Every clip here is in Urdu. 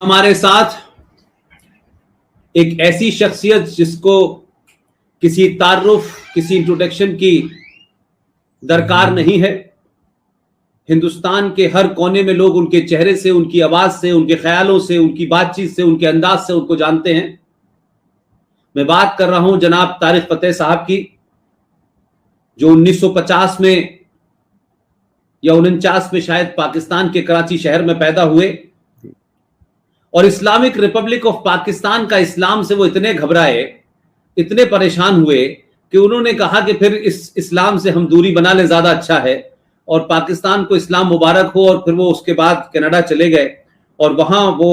ہمارے ساتھ ایک ایسی شخصیت جس کو کسی تعارف کسی انٹروڈکشن کی درکار نہیں ہے. ہندوستان کے ہر کونے میں لوگ ان کے چہرے سے، ان کی آواز سے، ان کے خیالوں سے، ان کی بات چیت سے، ان کے انداز سے ان کو جانتے ہیں. میں بات کر رہا ہوں جناب طارق فتح صاحب کی، جو 1950 میں یا 49 میں شاید پاکستان کے کراچی شہر میں پیدا ہوئے، اور اسلامک ریپبلک آف پاکستان کا اسلام سے وہ اتنے گھبرائے، اتنے پریشان ہوئے کہ انہوں نے کہا کہ پھر اس اسلام سے ہم دوری بنا لیں، زیادہ اچھا ہے، اور پاکستان کو اسلام مبارک ہو. اور پھر وہ اس کے بعد کینیڈا چلے گئے اور وہاں وہ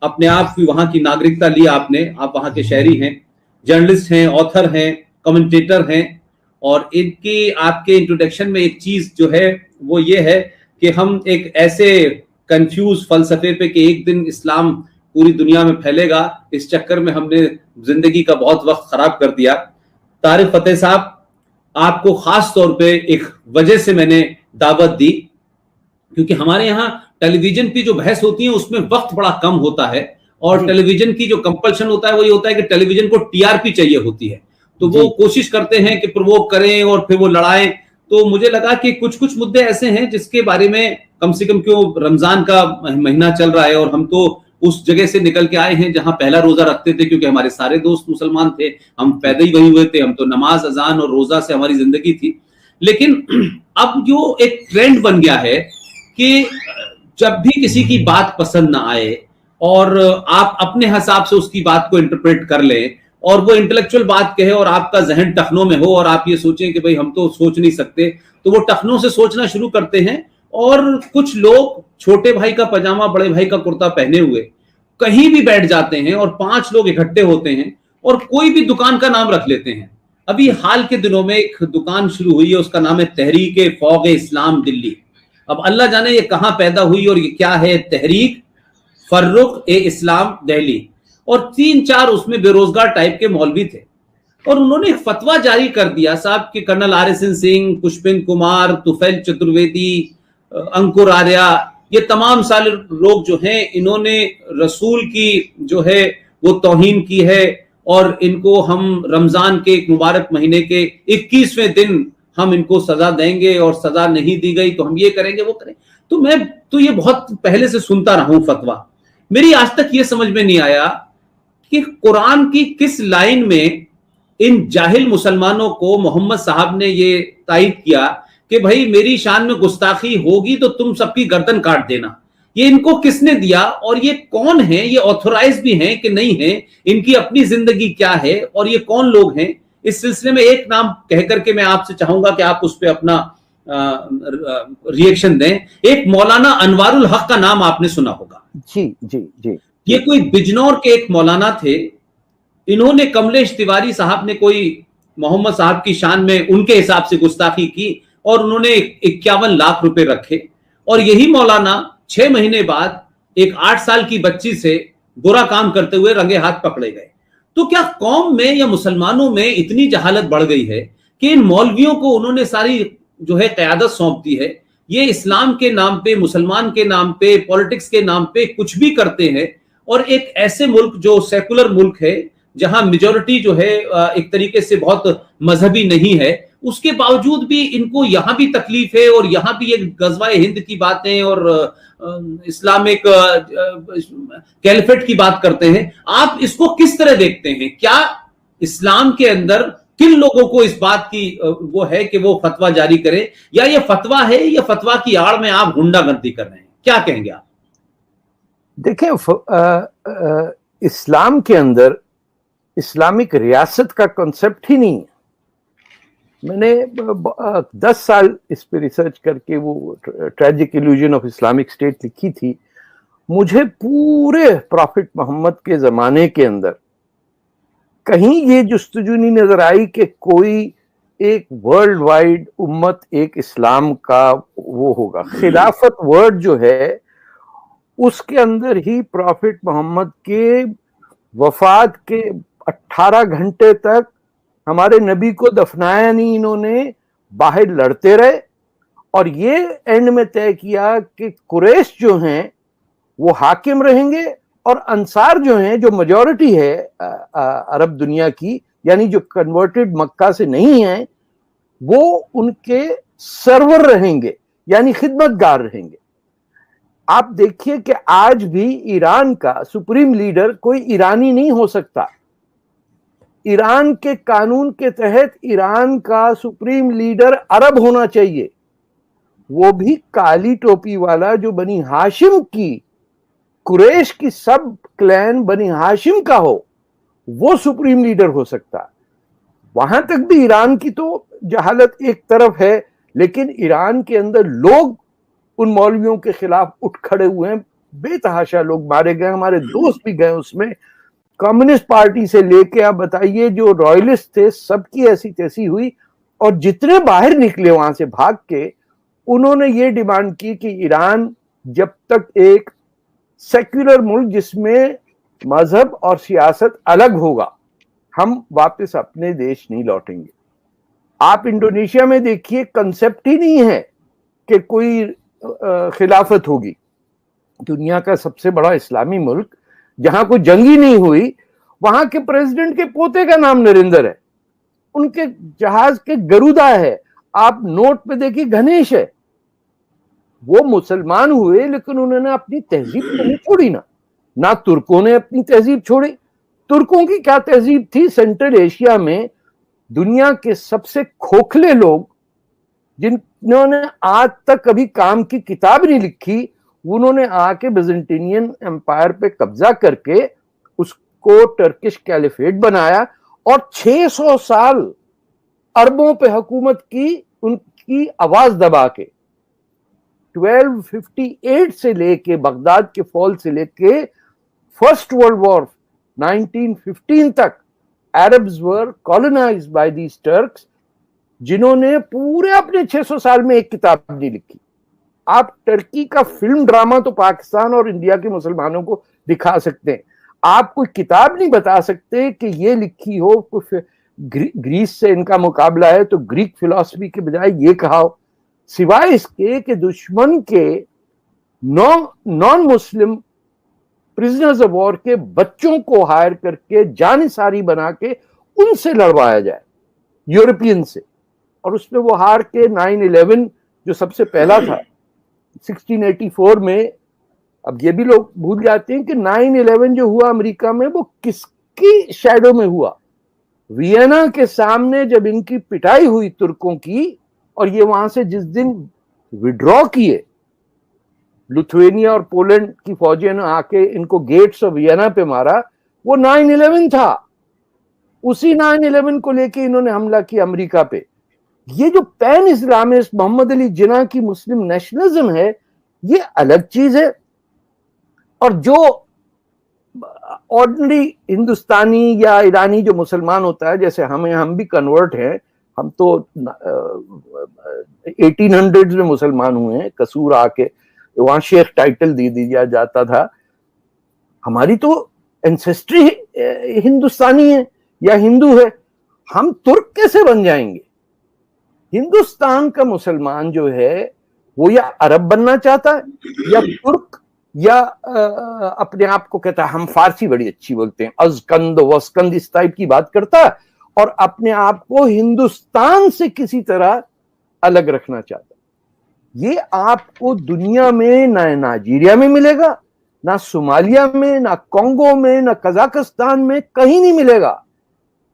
اپنے آپ کی وہاں کی ناگرکتا لی. آپ وہاں کے شہری ہیں، جرنلسٹ ہیں، آتھر ہیں، کمنٹیٹر ہیں. اور ان کی آپ کے انٹروڈکشن میں ایک چیز جو ہے وہ یہ ہے کہ ہم ایک ایسے کنفیوز فلسفے پہ کہ ایک دن اسلام پوری دنیا میں پھیلے گا، اس چکر میں ہم نے زندگی کا بہت وقت خراب کر دیا. طارق فتح صاحب، آپ کو خاص طور پہ ایک وجہ سے میں نے دعوت دی، کیونکہ ہمارے یہاں ٹیلی ویژن کی جو بحث ہوتی ہے اس میں وقت بڑا کم ہوتا ہے، اور ٹیلی ویژن کی جو کمپلشن ہوتا ہے وہ یہ ہوتا ہے کہ ٹیلی ویژن کو ٹی آر پی چاہیے ہوتی ہے، تو وہ کوشش کرتے ہیں کہ پرووک کریں اور پھر وہ لڑائیں. تو مجھے لگا کہ کچھ مدے ایسے ہیں جس کے بارے میں کم سے کم، کیوں رمضان کا مہینہ چل رہا ہے اور ہم تو اس جگہ سے نکل کے آئے ہیں جہاں پہلا روزہ رکھتے تھے، کیونکہ ہمارے سارے دوست مسلمان تھے، ہم پیدا ہی وہی ہوئے تھے، ہم تو نماز، اذان اور روزہ سے ہماری زندگی تھی. لیکن اب جو ایک ٹرینڈ بن گیا ہے کہ جب بھی کسی کی بات پسند نہ آئے اور آپ اپنے حساب سے اس کی بات کو انٹرپریٹ کر لیں، اور وہ انٹلیکچوئل بات کہے اور آپ کا ذہن ٹخنوں میں ہو اور آپ یہ سوچیں کہ بھئی ہم تو سوچ نہیں سکتے، تو وہ ٹخنوں سے سوچنا شروع کرتے ہیں. اور کچھ لوگ چھوٹے بھائی کا پاجامہ بڑے بھائی کا کرتا پہنے ہوئے کہیں بھی بیٹھ جاتے ہیں اور 5 لوگ اکٹھے ہوتے ہیں اور کوئی بھی دکان کا نام رکھ لیتے ہیں. ابھی حال کے دنوں میں ایک دکان شروع ہوئی ہے، اس کا نام ہے تحریک فوغ اسلام دلی. اب اللہ جانے یہ کہاں پیدا ہوئی اور یہ کیا ہے، تحریک فرق اسلام دہلی. اور 3-4 اس میں بے روزگار ٹائپ کے مولوی تھے، اور انہوں نے ایک فتویٰ جاری کر دیا صاحب کہ colonel R S N Singh, پشپن کمار، توفیل چترویدی، انکر آریہ، یہ تمام سارے لوگ جو ہیں انہوں نے رسول کی جو ہے وہ توہین کی ہے، اور ان کو ہم رمضان کے ایک مبارک مہینے کے 21ویں دن ہم ان کو سزا دیں گے، اور سزا نہیں دی گئی تو ہم یہ کریں گے وہ کریں. تو میں تو یہ بہت پہلے سے سنتا رہا ہوں فتویٰ. میری آج تک یہ سمجھ میں نہیں آیا کہ قرآن کی کس لائن میں ان جاہل مسلمانوں کو محمد صاحب نے یہ تائید کیا کہ بھائی میری شان میں گستاخی ہوگی تو تم سب کی گردن کاٹ دینا. یہ ان کو کس نے دیا، اور یہ کون ہیں، یہ آتھورائز بھی ہیں کہ نہیں ہیں، ان کی اپنی زندگی کیا ہے، اور یہ کون لوگ ہیں. اس سلسلے میں ایک نام کہہ کر کے میں آپ سے چاہوں گا کہ آپ اس پہ اپنا ریئیکشن دیں. ایک مولانا انوار الحق کا نام آپ نے سنا ہوگا. جی یہ کوئی بجنور کے ایک مولانا تھے. انہوں نے کملیش تیواری صاحب نے کوئی محمد صاحب کی شان میں ان کے حساب سے گستاخی کی، اور انہوں نے 51 لاکھ روپے رکھے، اور یہی مولانا 6 مہینے بعد ایک 8 سال کی بچی سے برا کام کرتے ہوئے رنگے ہاتھ پکڑے گئے. تو کیا قوم میں یا مسلمانوں میں اتنی جہالت بڑھ گئی ہے کہ ان مولویوں کو انہوں نے ساری جو ہے قیادت سونپ دی ہے؟ یہ اسلام کے نام پہ، مسلمان کے نام پہ، پولیٹکس کے نام پہ کچھ بھی کرتے ہیں. اور ایک ایسے ملک جو سیکولر ملک ہے، جہاں میجورٹی جو ہے ایک طریقے سے بہت مذہبی نہیں ہے، اس کے باوجود بھی ان کو یہاں بھی تکلیف ہے، اور یہاں بھی یہ غزوہ ہند کی باتیں اور اسلامک کیلفٹ کی بات کرتے ہیں. آپ اس کو کس طرح دیکھتے ہیں؟ کیا اسلام کے اندر کن لوگوں کو اس بات کی وہ ہے کہ وہ فتویٰ جاری کریں، یا یہ فتویٰ ہے یا فتویٰ کی آڑ میں آپ غنڈہ گردی کر رہے ہیں؟ کیا کہیں گے آپ؟ دیکھیں، اسلام کے اندر اسلامک ریاست کا کنسپٹ ہی نہیں ہے. میں نے 10 سال اس پہ ریسرچ کر کے وہ tragic illusion of Islamic state لکھی تھی. مجھے پورے پروفٹ محمد کے زمانے کے اندر کہیں یہ جستجو نہیں نظر آئی کہ کوئی ایک ورلڈ وائڈ امت ایک اسلام کا وہ ہوگا. خلافت ورڈ جو ہے اس کے اندر ہی پروفٹ محمد کے وفات کے 18 گھنٹے تک ہمارے نبی کو دفنایا نہیں انہوں نے، باہر لڑتے رہے، اور یہ اینڈ میں طے کیا کہ قریش جو ہیں وہ حاکم رہیں گے اور انصار جو ہیں، جو میجورٹی ہے عرب دنیا کی، یعنی جو کنورٹڈ مکہ سے نہیں ہیں، وہ ان کے سرور رہیں گے، یعنی خدمت گار رہیں گے. آپ دیکھیے کہ آج بھی ایران کا سپریم لیڈر کوئی ایرانی نہیں ہو سکتا. ایران کے قانون کے تحت ایران کا سپریم لیڈر عرب ہونا چاہیے، وہ بھی کالی ٹوپی والا، جو بنی ہاشم کی، قریش کی سب کلین بنی ہاشم کا ہو، وہ سپریم لیڈر ہو سکتا. وہاں تک بھی ایران کی تو جہالت ایک طرف ہے، لیکن ایران کے اندر لوگ ان مولویوں کے خلاف اٹھ کھڑے ہوئے ہیں، بے تحاشا لوگ مارے گئے، ہمارے دوست بھی گئے اس میں. کمیونسٹ پارٹی سے لے کے آپ بتائیے جو رائلسٹ تھے، سب کی ایسی تیسی ہوئی. اور جتنے باہر نکلے وہاں سے بھاگ کے، انہوں نے یہ ڈیمانڈ کی کہ ایران جب تک ایک سیکولر ملک جس میں مذہب اور سیاست الگ ہوگا، ہم واپس اپنے دیش نہیں لوٹیں گے. آپ انڈونیشیا میں دیکھیے، کنسپٹ ہی نہیں ہے کہ کوئی خلافت ہوگی. دنیا کا سب سے بڑا اسلامی ملک جہاں کوئی جنگ ہی نہیں ہوئی، وہاں کے پریزیڈنٹ کے پوتے کا نام نریندر ہے، ان کے جہاز کے گرودا ہے. آپ نوٹ پہ دیکھیے گنیش ہے. وہ مسلمان ہوئے لیکن انہوں نے اپنی تہذیب تو نہیں چھوڑی. نہ ترکوں نے اپنی تہذیب چھوڑی. ترکوں کی کیا تہذیب تھی؟ سینٹرل ایشیا میں دنیا کے سب سے کھوکھلے لوگ، جنہوں نے آج تک کبھی کام کی کتاب نہیں لکھی، انہوں نے آ کے بیزنٹینین امپائر پہ قبضہ کر کے اس کو ٹرکش کیلیفیٹ بنایا، اور 600 سال عربوں پہ حکومت کی، ان کی آواز دبا کے. 1258 سے لے کے بغداد کے فال سے لے کے فرسٹ ورلڈ وار 1915 تک Arabs were colonized by these Turks، جنہوں نے پورے اپنے 600 سال میں ایک کتاب نہیں لکھی. آپ ٹرکی کا فلم ڈرامہ تو پاکستان اور انڈیا کے مسلمانوں کو دکھا سکتے ہیں، آپ کوئی کتاب نہیں بتا سکتے کہ یہ لکھی ہو. گریس سے ان کا مقابلہ ہے تو گریک فلسفی کے بجائے یہ کہا ہو، سوائے اس کے کہ دشمن کے نان مسلم پرزنرز آف وار کے بچوں کو ہائر کر کے جانثاری بنا کے ان سے لڑوایا جائے، یورپین سے. اور اس میں وہ ہار کے 9/11 جو سب سے پہلا تھا 1684 میں. اب یہ بھی لوگ بھول جاتے ہیں کہ 9/11 جو ہوا امریکہ میں، وہ کس کی شیڈو میں ہوا؟ وینا کے سامنے جب ان کی پٹائی ہوئی ترکوں کی، اور یہ وہاں سے جس دن وڈرا کیے، لتھوینیا اور پولینڈ کی فوجیں نے آ کے ان کو گیٹس آف وینا پہ مارا، وہ 9/11 تھا. اسی 9/11 کو لے کے انہوں نے حملہ کیا امریکہ پہ. یہ جو پین اسلامسٹ محمد علی جناح کی مسلم نیشنلزم ہے، یہ الگ چیز ہے. اور جو آرڈنری ہندوستانی یا ایرانی جو مسلمان ہوتا ہے، جیسے ہم بھی کنورٹ ہیں، ہم تو 1800 میں مسلمان ہوئے ہیں، قصور آ کے وہاں شیخ ٹائٹل دے دیا جاتا تھا. ہماری تو اینسیسٹری ہندوستانی ہے یا ہندو ہے، ہم ترک کیسے بن جائیں گے؟ ہندوستان کا مسلمان جو ہے وہ یا عرب بننا چاہتا ہے یا ترک، یا اپنے آپ کو کہتا ہے ہم فارسی بڑی اچھی بولتے ہیں، ازکند وسکند اس ٹائپ کی بات کرتا ہے، اور اپنے آپ کو ہندوستان سے کسی طرح الگ رکھنا چاہتا ہے. یہ آپ کو دنیا میں نہ نائجیریا میں ملے گا، نہ صومالیہ میں، نہ کانگو میں، نہ قزاقستان میں، کہیں نہیں ملے گا.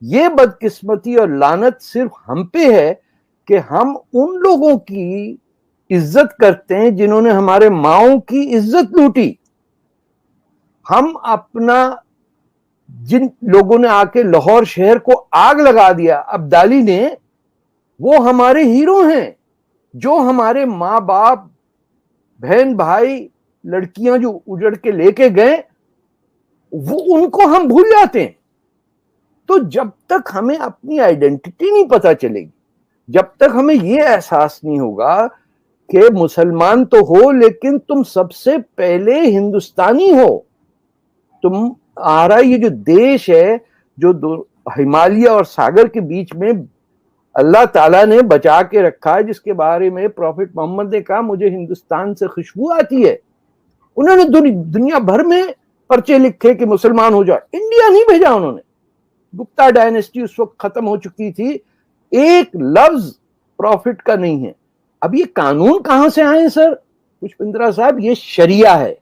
یہ بدقسمتی اور لعنت صرف ہم پہ ہے کہ ہم ان لوگوں کی عزت کرتے ہیں جنہوں نے ہمارے ماؤں کی عزت لوٹی. ہم اپنا، جن لوگوں نے آ کے لاہور شہر کو آگ لگا دیا عبدالی نے، وہ ہمارے ہیرو ہیں. جو ہمارے ماں باپ، بہن بھائی، لڑکیاں جو اجڑ کے لے کے گئے، وہ ان کو ہم بھول جاتے ہیں. تو جب تک ہمیں اپنی آئیڈینٹی نہیں پتا چلے گی، جب تک ہمیں یہ احساس نہیں ہوگا کہ مسلمان تو ہو لیکن تم سب سے پہلے ہندوستانی ہو. تمہارا یہ جو دیش ہے، جو ہمالیہ اور ساگر کے بیچ میں اللہ تعالیٰ نے بچا کے رکھا ہے، جس کے بارے میں پروفٹ محمد نے کہا مجھے ہندوستان سے خوشبو آتی ہے. انہوں نے دنیا بھر میں پرچے لکھے کہ مسلمان ہو جائے. انڈیا نہیں بھیجا انہوں نے. گپتا ڈائنیسٹی اس وقت ختم ہو چکی تھی. ایک لفظ پروفٹ کا نہیں ہے. اب یہ قانون کہاں سے آئے سر پشپندرا صاحب؟ یہ شریعہ ہے.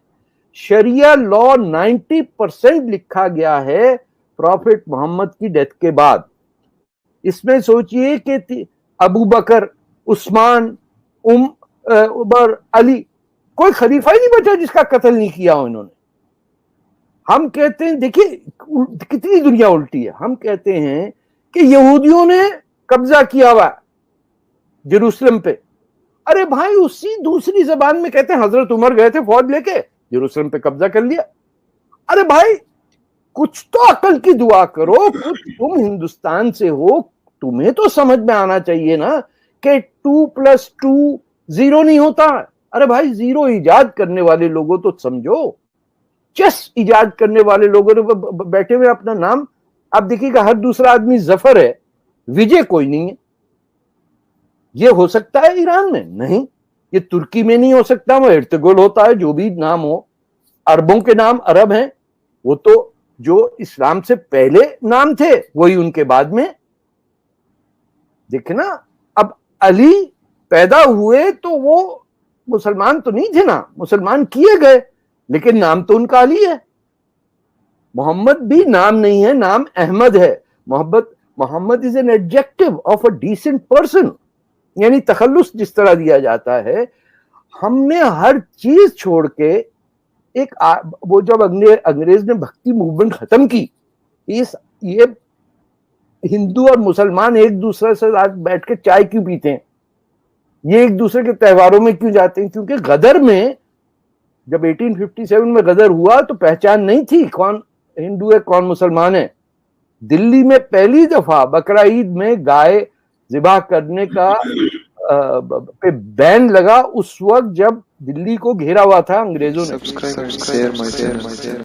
شریعہ لا 90% لکھا گیا ہے پروفٹ محمد کی ڈیتھ کے بعد. اس میں سوچئے کہ ابو بکر، عثمان، عمر، علی، کوئی خلیفہ ہی نہیں بچا جس کا قتل نہیں کیا ہو انہوں نے. ہم کہتے ہیں دیکھیے کتنی دنیا الٹی ہے. ہم کہتے ہیں کہ یہودیوں نے قبضہ کیا ہوا جیروسلم پہ. ارے بھائی اسی دوسری زبان میں کہتے ہیں حضرت عمر گئے تھے فوج لے کے جیروسلم پہ قبضہ کر لیا. ارے بھائی کچھ تو عقل کی دعا کرو. کچھ تم ہندوستان سے ہو، تمہیں تو سمجھ میں آنا چاہیے نا کہ 2+2 0 نہیں ہوتا. ارے بھائی 0 ایجاد کرنے والے لوگوں تو سمجھو. چیس ایجاد کرنے والے لوگوں نے بیٹھے ہوئے اپنا نام، آپ دیکھیے گا ہر دوسرا آدمی ظفر ہے، وجے کوئی نہیں ہے. یہ ہو سکتا ہے ایران میں؟ نہیں. یہ ترکی میں نہیں ہو سکتا، وہ ارتگول ہوتا ہے. جو بھی نام ہو، عربوں کے نام عرب ہیں، وہ تو جو اسلام سے پہلے نام تھے وہی ان کے بعد میں. دیکھنا اب علی پیدا ہوئے تو وہ مسلمان تو نہیں تھے نا، مسلمان کیے گئے، لیکن نام تو ان کا علی ہے. محمد بھی نام نہیں ہے، نام احمد ہے. Muhammad is an adjective of a decent person, یعنی تخلص جس طرح دیا جاتا ہے. ہم نے ہر چیز چھوڑ کے ایک وہ جب انگریز نے بھکتی موومنٹ ختم کی، یہ ہندو اور مسلمان ایک دوسرے سے بیٹھ کے چائے کیوں پیتے ہیں؟ یہ ایک دوسرے کے تہواروں میں کیوں جاتے ہیں؟ کیونکہ غدر میں جب 1857 میں غدر ہوا تو پہچان نہیں تھی کون ہندو ہے کون مسلمان ہے. دلی میں پہلی دفعہ بقرہ عید میں گائے ذبح کرنے کا پہ بین لگا اس وقت جب دلی کو گھیرا ہوا تھا انگریزوں نے.